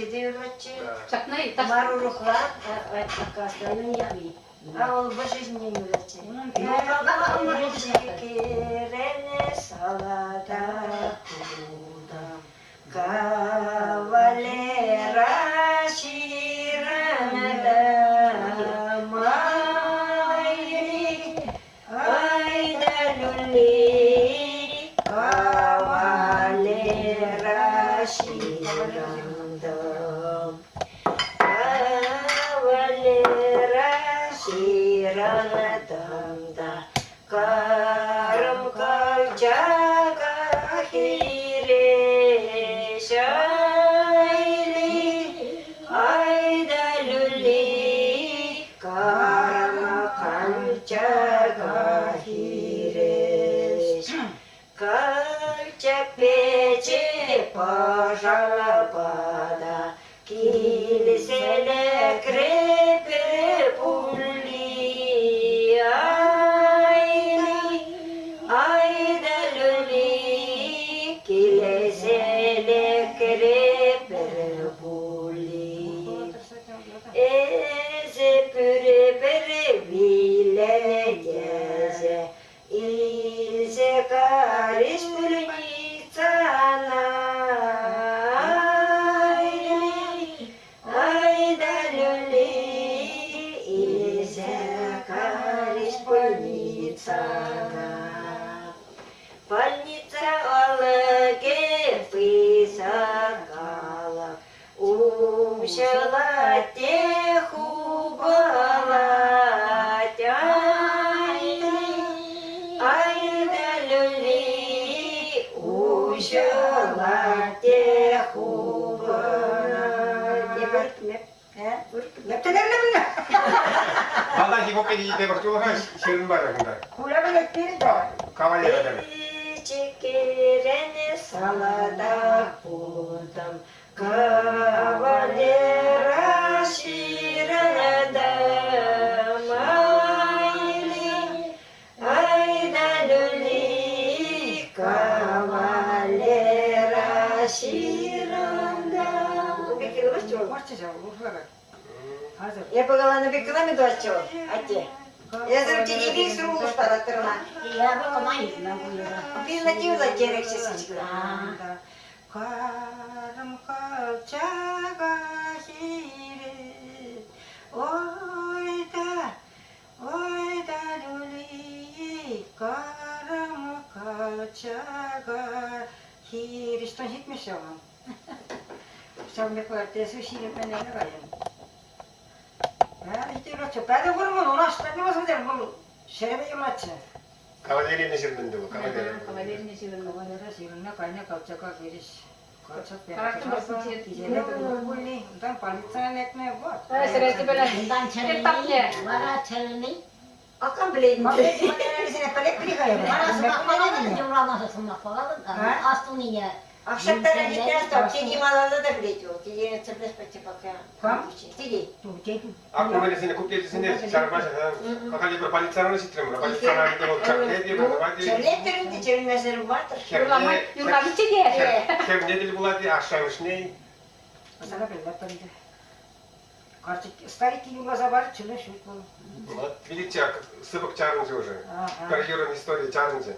девочки. Чакнай, так. Марурухла, акастайын яви. А ол по жизни не врачи. Керене салата куда. Кавалера ширанада майри. Айда люли. Кавалера ширанада. Кавалера ширанада. Карам калчага хирешайли. Айда люли. Карам калчага хиреш. Калчак пече пожалобада. Килселе крепе пули. Айда люли. Килселе крепе пули. Эзе пюре пере виле гезе. Илзе кариш пульницана. Айда люли. Илзе кариш пульницана. Пальница алыге высокала. Умшала теху балать. Айда люли. Умшала теху балать. Vallahi ki kopya değil de bak çok şirin var yakında. Kavalyer demek. Чекерene салада путам. Кавалера ширанада майли. Айда люли. Кавалера ширанда. Я поголовно бекалами дочу, а те? Я за тебе весь рулу старательно. Я бы команду на гулю. Пилотила терек сесичка. Карам калчага хире. Ойда люли. Карам калчага хире. Что хит мешало? Все мне квартиру сушили пенегаем. İşte kaçıyor. Ben de bunu ona açtım nasıl derim bunu. Şerebe yemaçı. Kavalyerin şirinde bu kavalyerin. Kavalerine çevirme. Kavalera sirunna kayna kalçaka giriş. Kalçak Karakter basın çiğ. İzele bulli. Ondan palitsan ekmeği var. Sırası böyle. Dan çelini, vara çelini. Akan bileyim. Bak benim neresine pelek bir kayıyor. Vara Ben sıkmadan cumraması sunmak falan. Astuniye. Akşamlara gittiğiniz zaman dediğim alanda da bileceğim. Dediğiniz sırdaş paça bakıyor. Dedi. Aklı verisini kopyacısını çarpma şaşırdan. Fakat bir palitsanını şitrim. Palitsanı ayda o çarpıya diye bana var diye. Çerletlerin de çevirmezlerim vardır. Yurla bitti diye. Kem ne dili bular diye aşağımış ne? Sana pelek pende. Karçık старый килюга забар чили шутку. Видите, sıvık çağırınca уже. Kariyerun истории çağırınca.